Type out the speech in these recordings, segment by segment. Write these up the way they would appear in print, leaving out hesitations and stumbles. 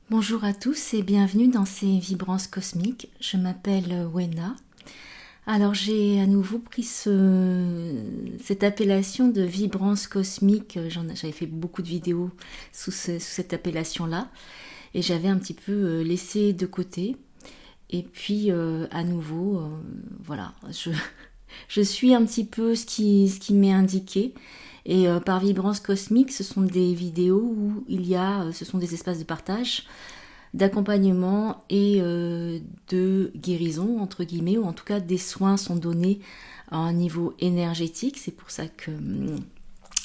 Bonjour à tous et bienvenue dans ces vibrances cosmiques. Je m'appelle Wena. Alors j'ai à nouveau pris cette appellation de vibrance cosmique. J'avais fait beaucoup de vidéos sous cette appellation-là et j'avais un petit peu laissé de côté. Et puis à nouveau, voilà, je suis un petit peu ce qui m'est indiqué. Et par vibrance cosmique, ce sont des vidéos où ce sont des espaces de partage, d'accompagnement et de guérison, entre guillemets, ou en tout cas des soins sont donnés à un niveau énergétique. C'est pour ça que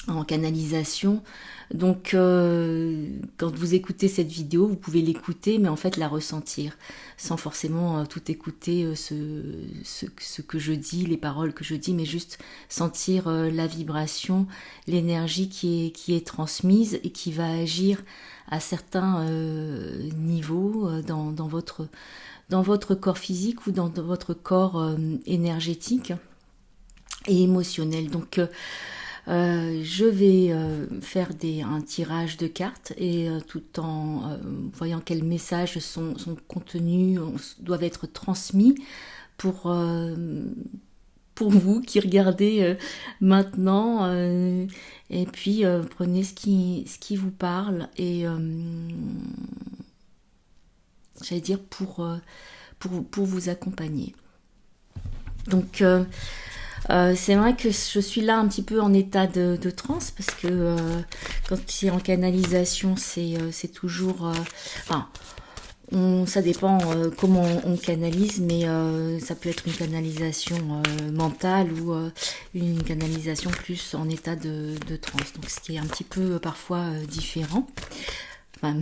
en canalisation. Donc quand vous écoutez cette vidéo, vous pouvez l'écouter, mais en fait la ressentir, sans forcément tout écouter ce que je dis, les paroles que je dis, mais juste sentir la vibration, l'énergie qui est transmise et qui va agir à certains niveaux dans votre corps physique ou dans votre corps énergétique et émotionnel. Donc je vais faire un tirage de cartes et tout en voyant quels messages sont contenus, doivent être transmis pour, euh, pour vous qui regardez maintenant. Et puis prenez ce qui vous parle et j'allais dire pour vous accompagner. Donc c'est vrai que je suis là un petit peu en état de transe parce que quand c'est en canalisation, c'est toujours... enfin, ça dépend comment on canalise, mais ça peut être une canalisation mentale ou une canalisation plus en état de transe. Donc ce qui est un petit peu parfois différent. Enfin,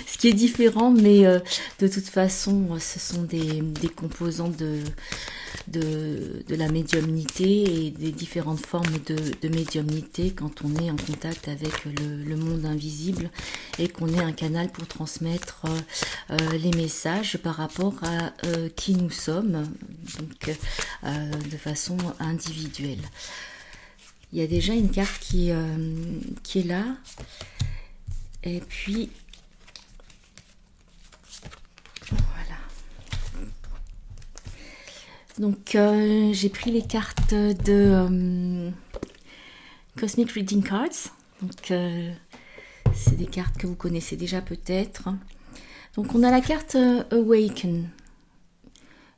ce qui est différent, mais de toute façon, ce sont des composants de la médiumnité et des différentes formes de médiumnité quand on est en contact avec le monde invisible et qu'on est un canal pour transmettre les messages par rapport à qui nous sommes, donc de façon individuelle. Il y a déjà une carte qui est là. Et puis, voilà. Donc, j'ai pris les cartes de Cosmic Reading Cards. Donc, c'est des cartes que vous connaissez déjà peut-être. Donc, on a la carte Awaken.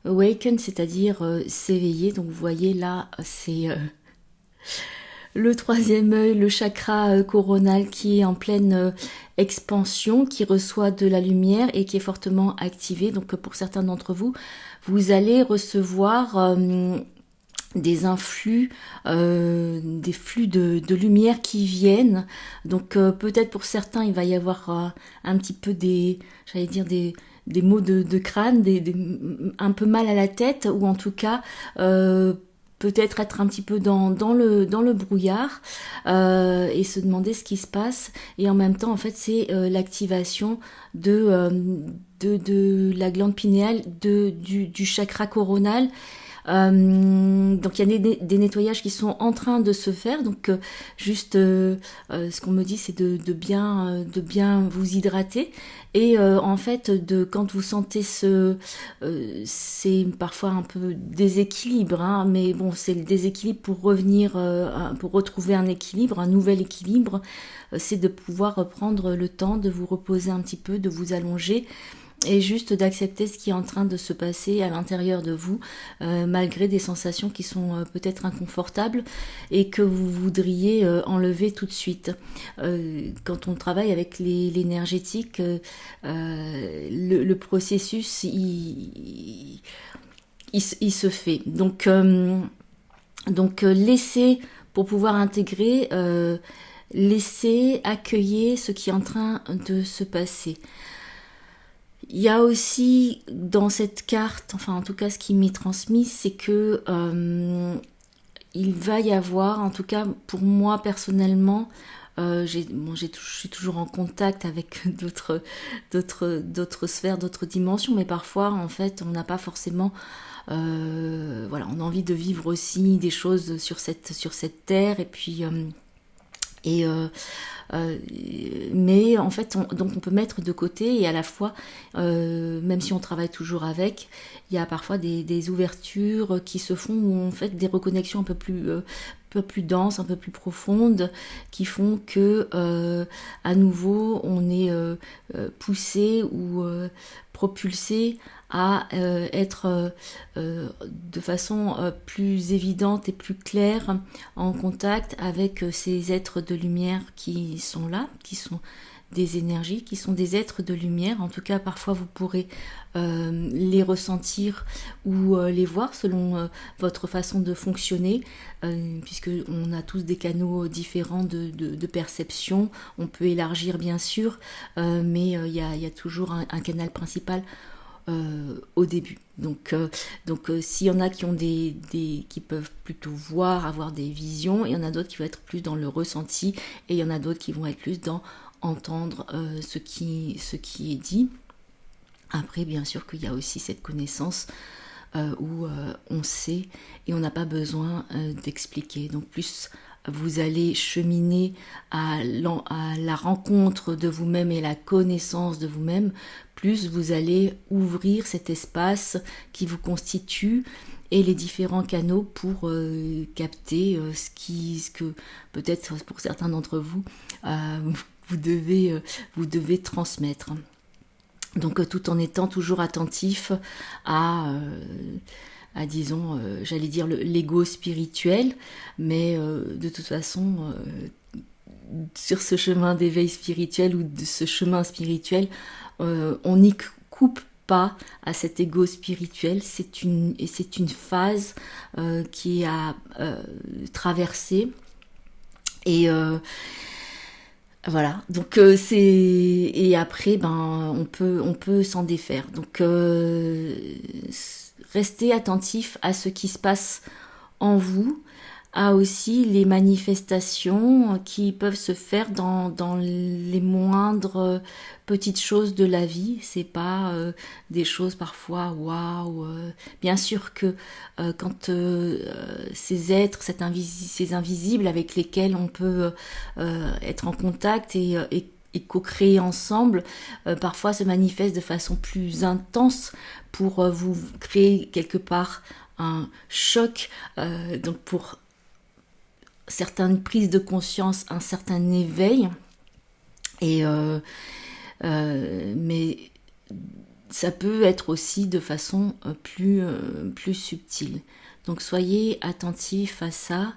Awaken, c'est-à-dire s'éveiller. Donc, vous voyez là, c'est... le troisième œil, le chakra coronal qui est en pleine expansion, qui reçoit de la lumière et qui est fortement activé. Donc pour certains d'entre vous, vous allez recevoir des influx, des flux de lumière qui viennent. Donc peut-être pour certains, il va y avoir un petit peu j'allais dire des maux de crâne, un peu mal à la tête, ou en tout cas peut-être être un petit peu dans le brouillard et se demander ce qui se passe. Et en même temps, en fait, c'est l'activation de la glande pinéale, du chakra coronal. Donc il y a des nettoyages qui sont en train de se faire. Donc juste ce qu'on me dit, c'est de bien vous hydrater. Et en fait, quand vous sentez c'est parfois un peu déséquilibre, hein, mais bon, c'est le déséquilibre pour revenir, pour retrouver un équilibre, un nouvel équilibre, c'est de pouvoir prendre le temps de vous reposer un petit peu, de vous allonger et juste d'accepter ce qui est en train de se passer à l'intérieur de vous, malgré des sensations qui sont peut-être inconfortables et que vous voudriez enlever tout de suite. Quand on travaille avec l'énergétique, le processus, il se fait. Donc laissez, pour pouvoir intégrer, laissez accueillir ce qui est en train de se passer. Il y a aussi dans cette carte, enfin en tout cas ce qui m'est transmis, c'est que il va y avoir, en tout cas pour moi personnellement, je suis toujours en contact avec d'autres sphères, d'autres dimensions, mais parfois en fait on n'a pas forcément, voilà, on a envie de vivre aussi des choses sur cette terre et puis mais en fait, donc on peut mettre de côté et à la fois, même si on travaille toujours avec, il y a parfois des ouvertures qui se font où on fait des reconnexions un peu plus denses, un peu plus profondes, qui font que à nouveau on est poussé ou propulsé à être de façon plus évidente et plus claire en contact avec ces êtres de lumière qui sont là, qui sont des énergies, qui sont des êtres de lumière. En tout cas, parfois vous pourrez les ressentir ou les voir selon votre façon de fonctionner, puisque on a tous des canaux différents de perception. On peut élargir bien sûr, mais il y a toujours un canal principal au début. Donc s'il y en a qui ont qui peuvent plutôt voir, avoir des visions, il y en a d'autres qui vont être plus dans le ressenti, et il y en a d'autres qui vont être plus dans entendre ce qui est dit. Après, bien sûr qu'il y a aussi cette connaissance où on sait et on n'a pas besoin d'expliquer. Donc plus vous allez cheminer à la rencontre de vous-même et la connaissance de vous-même, plus vous allez ouvrir cet espace qui vous constitue et les différents canaux pour capter ce que peut-être pour certains d'entre vous vous devez transmettre. Donc tout en étant toujours attentif à disons, j'allais dire l'ego spirituel, mais de toute façon, sur ce chemin d'éveil spirituel ou de ce chemin spirituel, on n'y coupe pas à cet ego spirituel. C'est une phase qui est à traverser. Et voilà, donc et après on peut s'en défaire. Donc restez attentif à ce qui se passe en vous, à aussi les manifestations qui peuvent se faire dans les moindres petites choses de la vie. C'est pas des choses parfois waouh. Bien sûr que quand ces êtres, ces invisibles avec lesquels on peut être en contact et co-créer ensemble, parfois se manifestent de façon plus intense pour vous créer quelque part un choc, donc pour certaines prises de conscience, un certain éveil, et mais ça peut être aussi de façon plus subtile. Donc soyez attentifs à ça.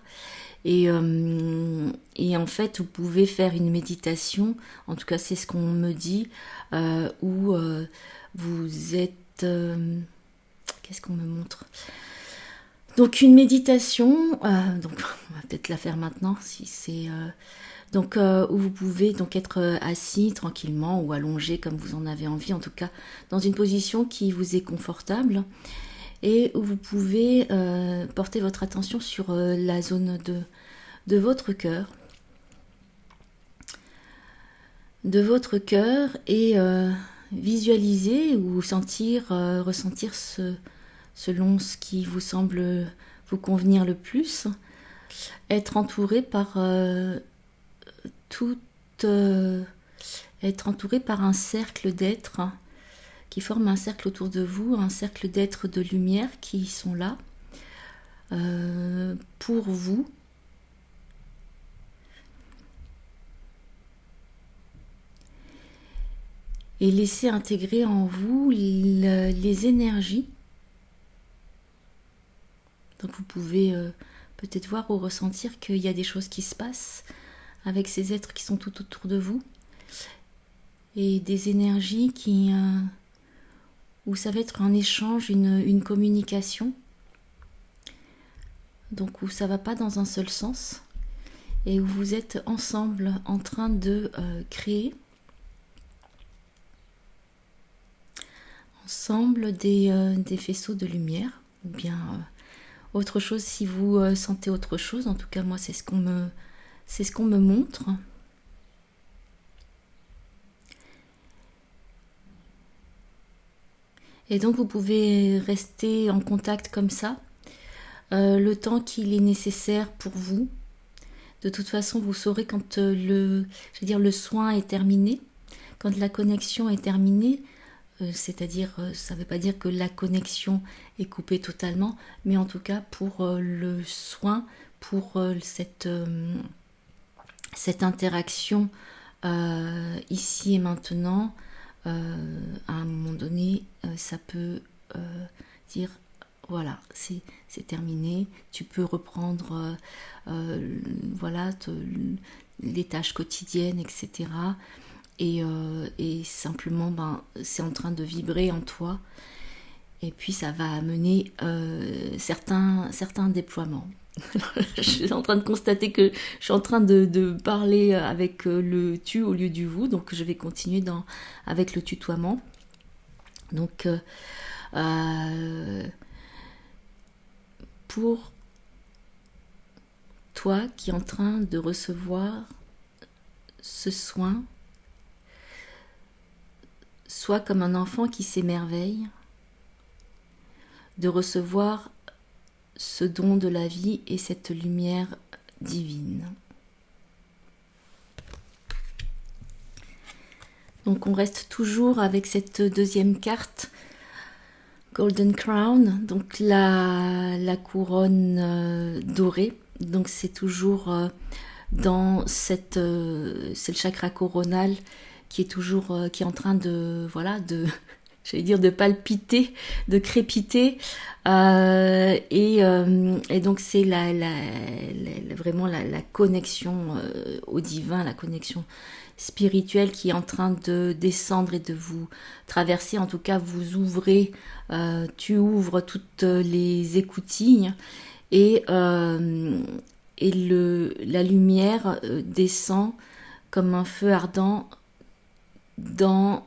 Et en fait, vous pouvez faire une méditation, en tout cas c'est ce qu'on me dit, où vous êtes... qu'est-ce qu'on me montre ? Donc une méditation, donc on va peut-être la faire maintenant, si c'est... donc où vous pouvez donc être assis tranquillement ou allongé comme vous en avez envie, en tout cas dans une position qui vous est confortable, et où vous pouvez porter votre attention sur la zone de votre cœur. Et visualiser ou ressentir selon ce qui vous semble vous convenir le plus, être entouré par être entouré par un cercle d'êtres qui forment un cercle autour de vous, un cercle d'êtres de lumière qui sont là pour vous. Et laissez intégrer en vous les énergies. Donc vous pouvez peut-être voir ou ressentir qu'il y a des choses qui se passent avec ces êtres qui sont tout autour de vous. Et des énergies où ça va être un échange, une communication. Donc où ça ne va pas dans un seul sens. Et où vous êtes ensemble en train de créer ensemble des faisceaux de lumière, ou bien autre chose si vous sentez autre chose. En tout cas moi c'est ce qu'on me montre. Et donc vous pouvez rester en contact comme ça le temps qu'il est nécessaire pour vous. De toute façon, vous saurez quand le soin est terminé, quand la connexion est terminée, c'est-à-dire, ça ne veut pas dire que la connexion est coupée totalement, mais en tout cas pour le soin, pour cette interaction ici et maintenant, à un moment donné, ça peut dire voilà, c'est terminé, tu peux reprendre voilà, les tâches quotidiennes, etc. Et simplement, c'est en train de vibrer en toi. Et puis, ça va amener certains déploiements. Je suis en train de constater que je suis en train de parler avec le tu au lieu du vous. Donc, je vais continuer avec le tutoiement. Donc, pour toi qui es en train de recevoir ce soin, sois comme un enfant qui s'émerveille de recevoir ce don de la vie et cette lumière divine. Donc on reste toujours avec cette deuxième carte, Golden Crown, donc la couronne dorée. Donc c'est toujours dans c'est le chakra coronal qui est toujours qui est en train de j'allais dire de palpiter, de crépiter, et donc c'est vraiment la connexion au divin, la connexion spirituelle qui est en train de descendre et de vous traverser. En tout cas, vous ouvrez, tu ouvres toutes les écoutilles et la lumière descend comme un feu ardent dans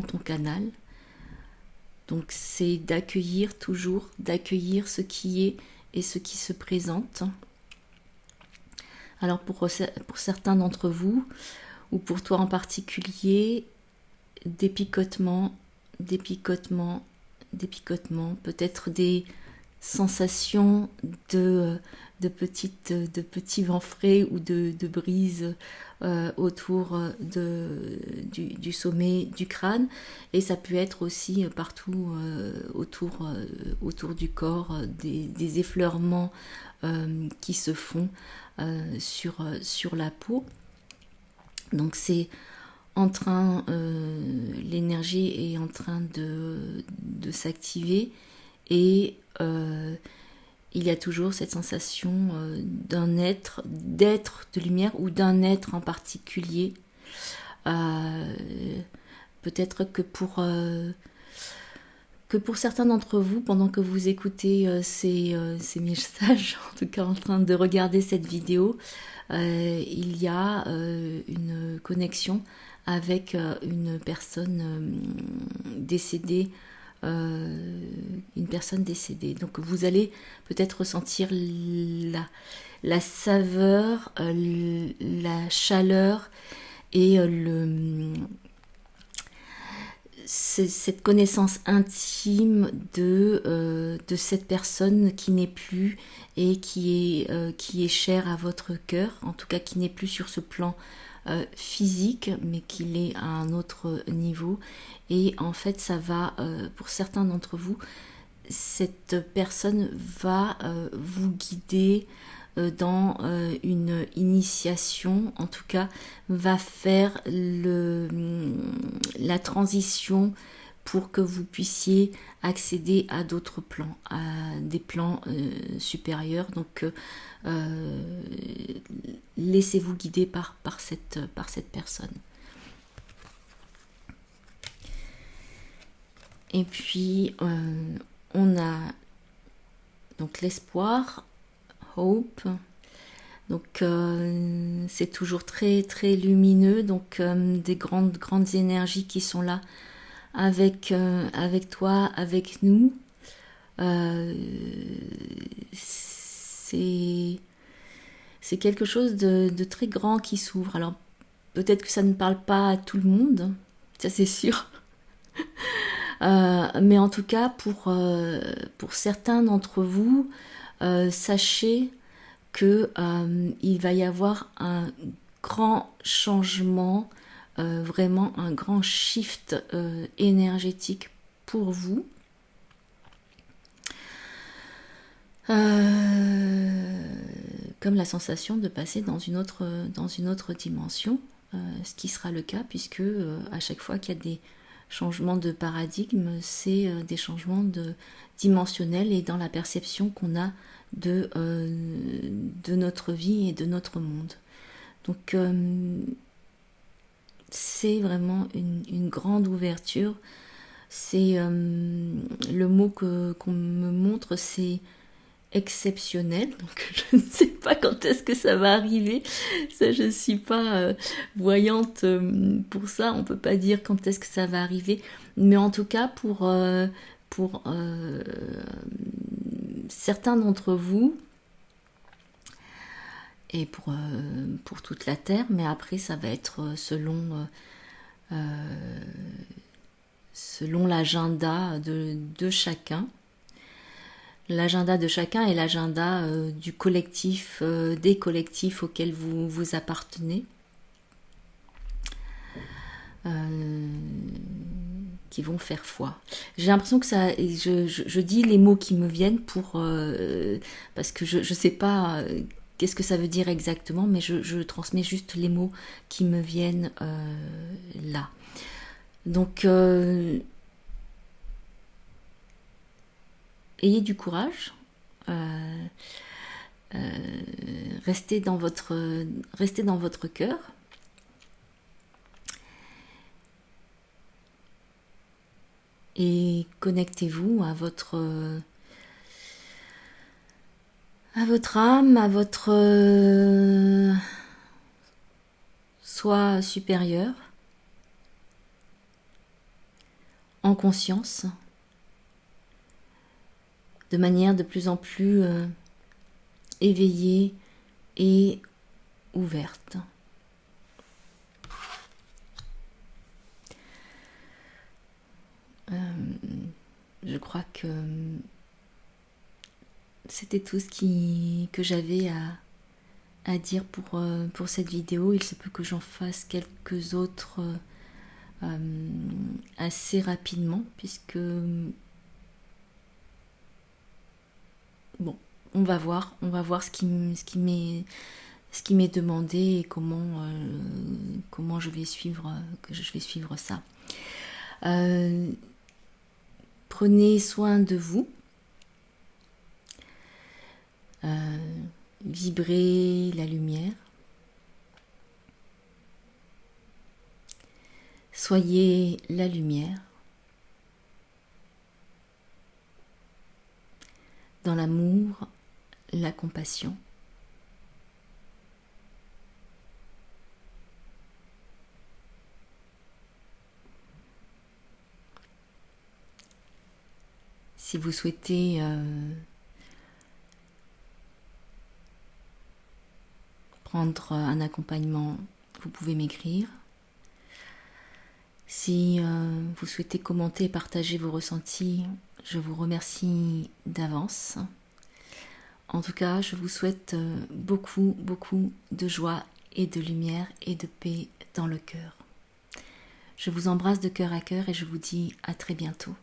ton canal. Donc c'est toujours d'accueillir ce qui est et ce qui se présente. Alors pour certains d'entre vous, ou pour toi en particulier, des picotements, peut-être des sensations de petits vents frais ou de brises autour du sommet du crâne, et ça peut être aussi partout autour du corps, des effleurements qui se font sur la peau. Donc c'est en train, l'énergie est en train de s'activer, et il y a toujours cette sensation d'être de lumière, ou d'un être en particulier. Peut-être que pour certains d'entre vous, pendant que vous écoutez ces messages, en tout cas en train de regarder cette vidéo, il y a une connexion avec une personne décédée. Donc vous allez peut-être ressentir la saveur, la chaleur et cette connaissance intime de cette personne qui n'est plus, et qui est chère à votre cœur, en tout cas qui n'est plus sur ce plan physique, mais qu'il est à un autre niveau. Et en fait, ça va, pour certains d'entre vous, cette personne va vous guider dans une initiation, en tout cas, va faire la transition pour que vous puissiez accéder à d'autres plans, à des plans supérieurs. Donc, laissez-vous guider par cette personne. Et puis, on a donc l'espoir, hope. Donc, c'est toujours très, très lumineux. Donc, des grandes énergies qui sont là avec toi, avec nous. C'est quelque chose de très grand qui s'ouvre. Alors, peut-être que ça ne parle pas à tout le monde, ça c'est sûr. Mais en tout cas, pour certains d'entre vous, sachez que il va y avoir un grand changement, vraiment un grand shift énergétique pour vous. Comme la sensation de passer dans une autre dimension, ce qui sera le cas puisque à chaque fois qu'il y a des changements de paradigme, c'est des changements dimensionnels et dans la perception qu'on a de notre vie et de notre monde. Donc c'est vraiment une grande ouverture. C'est le mot qu'on me montre, c'est exceptionnel, donc je ne sais pas quand est-ce que ça va arriver, ça je ne suis pas voyante pour ça, on ne peut pas dire quand est-ce que ça va arriver, mais en tout cas pour certains d'entre vous et pour toute la Terre, mais après ça va être selon l'agenda de chacun. L'agenda de chacun est l'agenda du collectif, des collectifs auxquels vous appartenez, qui vont faire foi. J'ai l'impression que ça, je dis les mots qui me viennent parce que je ne sais pas qu'est-ce que ça veut dire exactement, mais je transmets juste les mots qui me viennent là. Donc ayez du courage, restez dans votre cœur, et connectez-vous à votre âme, à votre soi supérieur, en conscience, de manière de plus en plus éveillée et ouverte. Je crois que c'était tout ce que j'avais à dire pour cette vidéo. Il se peut que j'en fasse quelques autres assez rapidement, puisque bon, on va voir ce qui m'est demandé et comment je vais suivre ça. Prenez soin de vous, vibrez la lumière, soyez la lumière, dans l'amour, la compassion. Si vous souhaitez prendre un accompagnement, vous pouvez m'écrire. Si vous souhaitez commenter et partager vos ressentis, je vous remercie d'avance. En tout cas, je vous souhaite beaucoup, beaucoup de joie et de lumière et de paix dans le cœur. Je vous embrasse de cœur à cœur et je vous dis à très bientôt.